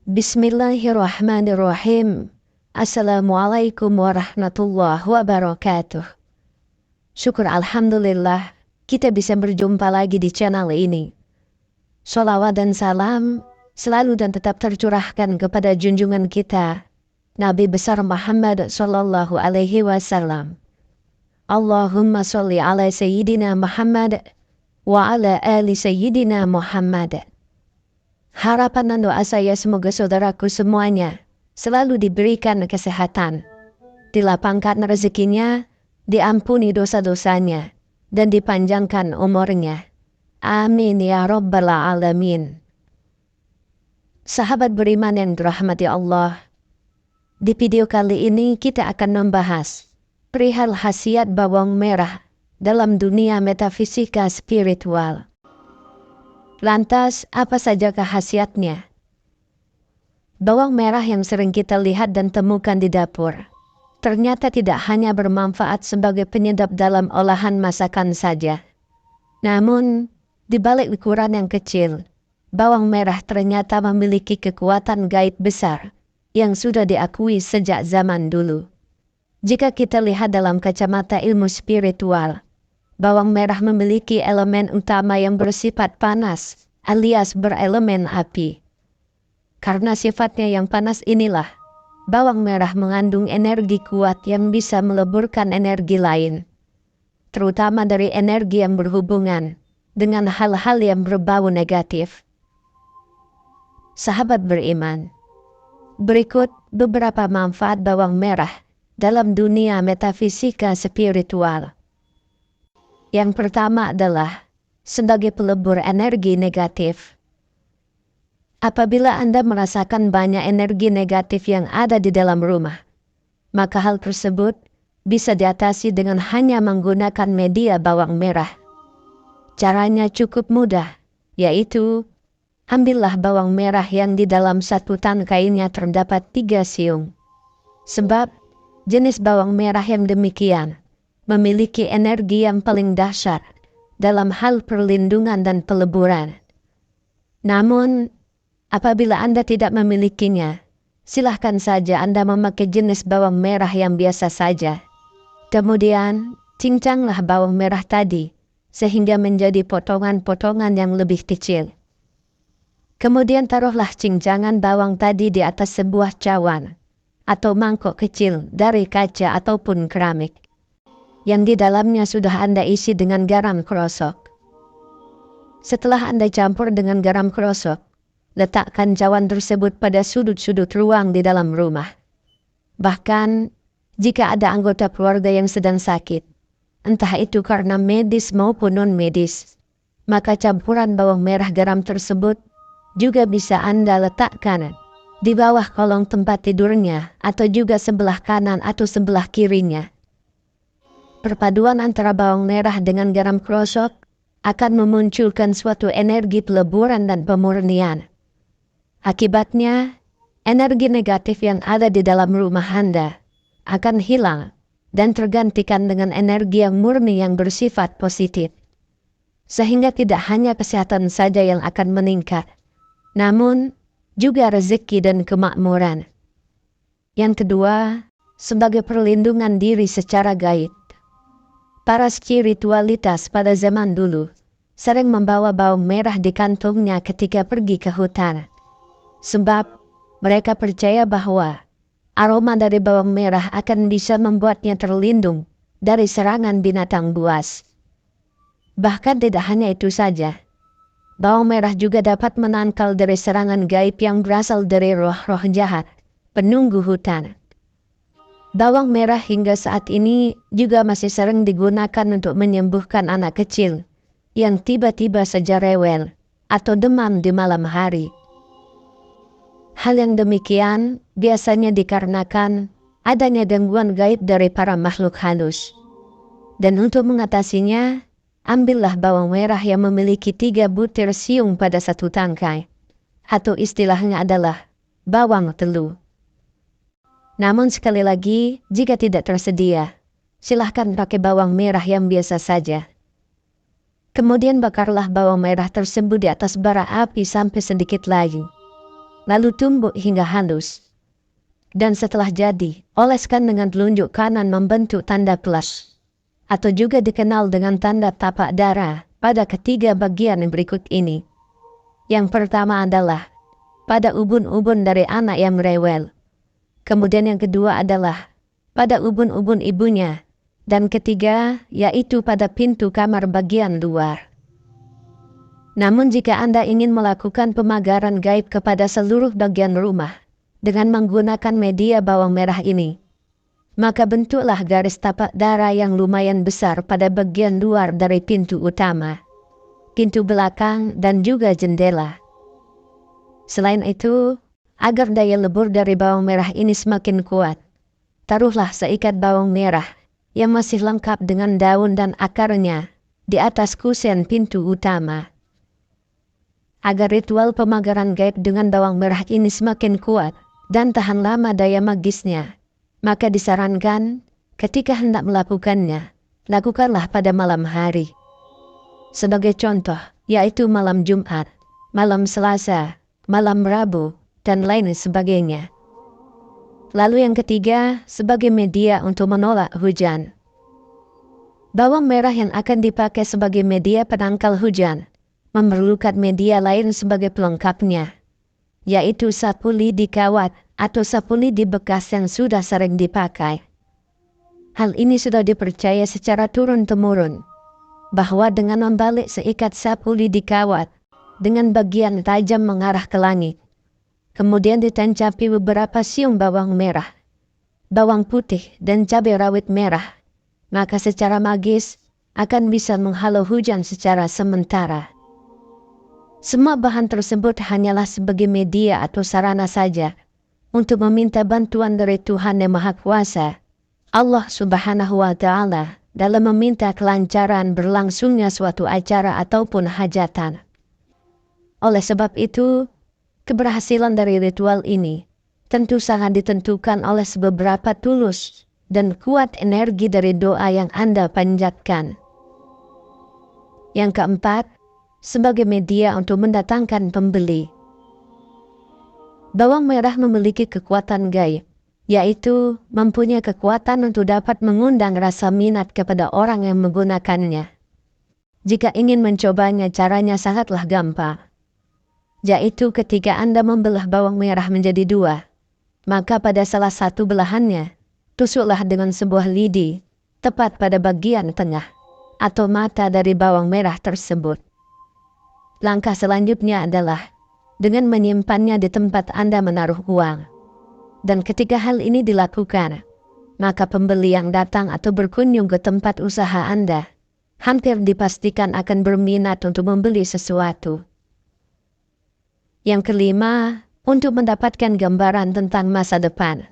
Bismillahirrahmanirrahim. Assalamualaikum warahmatullahi wabarakatuh. Syukur alhamdulillah kita bisa berjumpa lagi di channel ini. Sholawat dan salam selalu dan tetap tercurahkan kepada junjungan kita Nabi besar Muhammad sallallahu alaihi wasallam. Allahumma sholli ala sayyidina Muhammad wa ala ali sayyidina Muhammad. Harapan dan doa saya semoga saudaraku semuanya selalu diberikan kesehatan, dilapangkan rezekinya, diampuni dosa-dosanya, dan dipanjangkan umurnya. Amin ya rabbal alamin. Sahabat beriman yang dirahmati Allah, di video kali ini kita akan membahas perihal khasiat bawang merah dalam dunia metafisika spiritual. Lantas, apa sajakah khasiatnya? Bawang merah yang sering kita lihat dan temukan di dapur ternyata tidak hanya bermanfaat sebagai penyedap dalam olahan masakan saja. Namun, di balik ukuran yang kecil, bawang merah ternyata memiliki kekuatan gaib besar yang sudah diakui sejak zaman dulu. Jika kita lihat dalam kacamata ilmu spiritual, bawang merah memiliki elemen utama yang bersifat panas, alias berelemen api. Karena sifatnya yang panas inilah, bawang merah mengandung energi kuat yang bisa meleburkan energi lain, terutama dari energi yang berhubungan dengan hal-hal yang berbau negatif. Sahabat beriman, berikut beberapa manfaat bawang merah dalam dunia metafisika spiritual. Yang pertama adalah sebagai pelebur energi negatif. Apabila Anda merasakan banyak energi negatif yang ada di dalam rumah, maka hal tersebut bisa diatasi dengan hanya menggunakan media bawang merah. Caranya cukup mudah, yaitu ambillah bawang merah yang di dalam satu tangkainya terdapat 3 siung. Sebab jenis bawang merah yang demikian memiliki energi yang paling dahsyat dalam hal perlindungan dan peleburan. Namun, apabila Anda tidak memilikinya, silahkan saja Anda memakai jenis bawang merah yang biasa saja. Kemudian, cincanglah bawang merah tadi, sehingga menjadi potongan-potongan yang lebih kecil. Kemudian taruhlah cincangan bawang tadi di atas sebuah cawan, atau mangkok kecil dari kaca ataupun keramik, yang di dalamnya sudah Anda isi dengan garam krosok. Setelah Anda campur dengan garam krosok, letakkan cawan tersebut pada sudut-sudut ruang di dalam rumah. Bahkan, jika ada anggota keluarga yang sedang sakit, entah itu karena medis maupun non-medis, maka campuran bawang merah garam tersebut juga bisa Anda letakkan di bawah kolong tempat tidurnya atau juga sebelah kanan atau sebelah kirinya. Perpaduan antara bawang merah dengan garam krosok akan memunculkan suatu energi peleburan dan pemurnian. Akibatnya, energi negatif yang ada di dalam rumah Anda akan hilang dan tergantikan dengan energi yang murni yang bersifat positif. Sehingga tidak hanya kesehatan saja yang akan meningkat, namun juga rezeki dan kemakmuran. Yang kedua, sebagai perlindungan diri secara gaib. Para spiritualitas pada zaman dulu sering membawa bawang merah di kantongnya ketika pergi ke hutan. Sebab mereka percaya bahwa aroma dari bawang merah akan bisa membuatnya terlindung dari serangan binatang buas. Bahkan tidak hanya itu saja, bawang merah juga dapat menangkal dari serangan gaib yang berasal dari roh-roh jahat, penunggu hutan. Bawang merah hingga saat ini juga masih sering digunakan untuk menyembuhkan anak kecil yang tiba-tiba saja rewel atau demam di malam hari. Hal yang demikian biasanya dikarenakan adanya gangguan gaib dari para makhluk halus. Dan untuk mengatasinya, ambillah bawang merah yang memiliki 3 butir siung pada satu tangkai, atau istilahnya adalah bawang telu. Namun sekali lagi, jika tidak tersedia, silahkan pakai bawang merah yang biasa saja. Kemudian bakarlah bawang merah tersebut di atas bara api sampai sedikit layu. Lalu tumbuk hingga halus. Dan setelah jadi, oleskan dengan telunjuk kanan membentuk tanda plus, atau juga dikenal dengan tanda tapak darah pada ketiga bagian berikut ini. Yang pertama adalah pada ubun-ubun dari anak yang rewel. Kemudian yang kedua adalah pada ubun-ubun ibunya. Dan ketiga, yaitu pada pintu kamar bagian luar. Namun jika Anda ingin melakukan pemagaran gaib kepada seluruh bagian rumah dengan menggunakan media bawang merah ini, maka bentuklah garis tapak darah yang lumayan besar pada bagian luar dari pintu utama, pintu belakang, dan juga jendela. Selain itu, agar daya lebur dari bawang merah ini semakin kuat, taruhlah seikat bawang merah yang masih lengkap dengan daun dan akarnya di atas kusen pintu utama. Agar ritual pemagaran gaib dengan bawang merah ini semakin kuat dan tahan lama daya magisnya, maka disarankan ketika hendak melakukannya, lakukanlah pada malam hari. Sebagai contoh, yaitu malam Jumat, malam Selasa, malam Rabu, dan lain sebagainya. Lalu yang ketiga, sebagai media untuk menolak hujan. Bawang merah yang akan dipakai sebagai media penangkal hujan memerlukan media lain sebagai pelengkapnya, yaitu sapu lidi kawat atau sapu lidi bekas yang sudah sering dipakai. Hal ini sudah dipercaya secara turun-temurun, bahwa dengan membalik seikat sapu lidi kawat dengan bagian tajam mengarah ke langit, kemudian ditancapi beberapa siung bawang merah, bawang putih, dan cabai rawit merah, maka secara magis akan bisa menghalau hujan secara sementara. Semua bahan tersebut hanyalah sebagai media atau sarana saja untuk meminta bantuan dari Tuhan Yang Maha Kuasa, Allah Subhanahu wa Ta'ala, dalam meminta kelancaran berlangsungnya suatu acara ataupun hajatan. Oleh sebab itu, keberhasilan dari ritual ini tentu sangat ditentukan oleh seberapa tulus dan kuat energi dari doa yang Anda panjatkan. Yang keempat, sebagai media untuk mendatangkan pembeli. Bawang merah memiliki kekuatan gaib, yaitu mempunyai kekuatan untuk dapat mengundang rasa minat kepada orang yang menggunakannya. Jika ingin mencobanya, caranya sangatlah gampang, yaitu ketika Anda membelah bawang merah menjadi 2, maka pada salah satu belahannya, tusuklah dengan sebuah lidi, tepat pada bagian tengah, atau mata dari bawang merah tersebut. Langkah selanjutnya adalah dengan menyimpannya di tempat Anda menaruh uang. Dan ketika hal ini dilakukan, maka pembeli yang datang atau berkunjung ke tempat usaha Anda hampir dipastikan akan berminat untuk membeli sesuatu. Yang kelima, untuk mendapatkan gambaran tentang masa depan.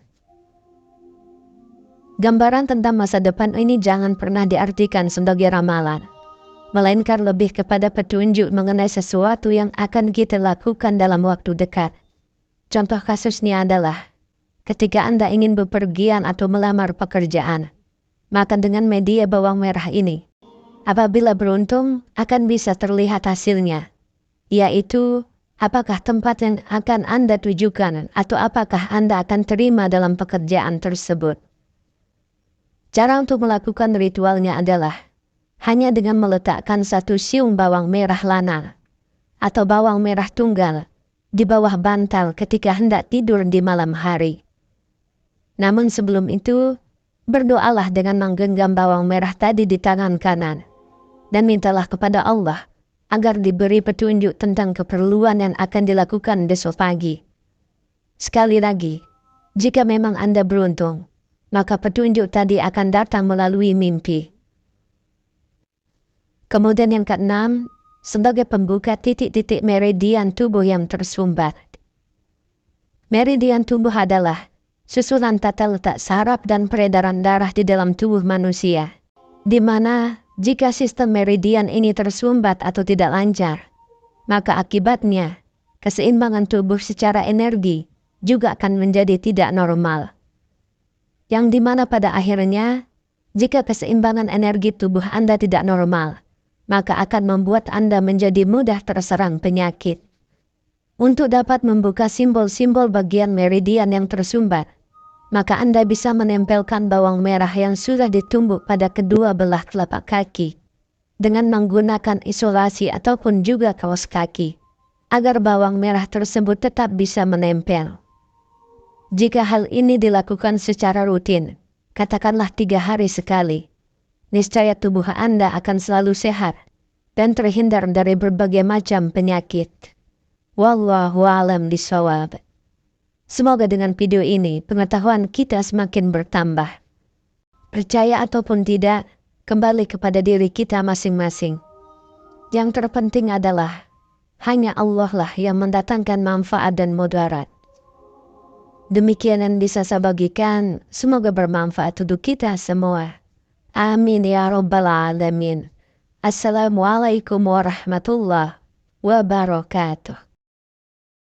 Gambaran tentang masa depan ini jangan pernah diartikan sebagai ramalan, melainkan lebih kepada petunjuk mengenai sesuatu yang akan kita lakukan dalam waktu dekat. Contoh kasusnya adalah ketika Anda ingin bepergian atau melamar pekerjaan, maka dengan media bawang merah ini, apabila beruntung, akan bisa terlihat hasilnya, yaitu apakah tempat yang akan Anda tujukan atau apakah Anda akan terima dalam pekerjaan tersebut. Cara untuk melakukan ritualnya adalah hanya dengan meletakkan 1 siung bawang merah lanang atau bawang merah tunggal di bawah bantal ketika hendak tidur di malam hari. Namun sebelum itu, berdoalah dengan menggenggam bawang merah tadi di tangan kanan dan mintalah kepada Allah agar diberi petunjuk tentang keperluan yang akan dilakukan besok pagi. Sekali lagi, jika memang Anda beruntung, maka petunjuk tadi akan datang melalui mimpi. Kemudian yang keenam, sebagai pembuka titik-titik meridian tubuh yang tersumbat. Meridian tubuh adalah susunan tata letak saraf dan peredaran darah di dalam tubuh manusia, di mana Jika sistem meridian ini tersumbat atau tidak lancar, maka akibatnya keseimbangan tubuh secara energi juga akan menjadi tidak normal. Yang dimana pada akhirnya, jika keseimbangan energi tubuh Anda tidak normal, maka akan membuat Anda menjadi mudah terserang penyakit. Untuk dapat membuka simbol-simbol bagian meridian yang tersumbat, maka Anda bisa menempelkan bawang merah yang sudah ditumbuk pada kedua belah telapak kaki dengan menggunakan isolasi ataupun juga kaos kaki, agar bawang merah tersebut tetap bisa menempel. Jika hal ini dilakukan secara rutin, katakanlah 3 hari sekali, niscaya tubuh Anda akan selalu sehat dan terhindar dari berbagai macam penyakit. Wallahu a'lam bishawab. Semoga dengan video ini pengetahuan kita semakin bertambah. Percaya ataupun tidak, kembali kepada diri kita masing-masing. Yang terpenting adalah hanya Allah lah yang mendatangkan manfaat dan mudarat. Demikian yang bisa saya bagikan, semoga bermanfaat untuk kita semua. Amin ya rabbal alamin. Assalamualaikum warahmatullahi wabarakatuh.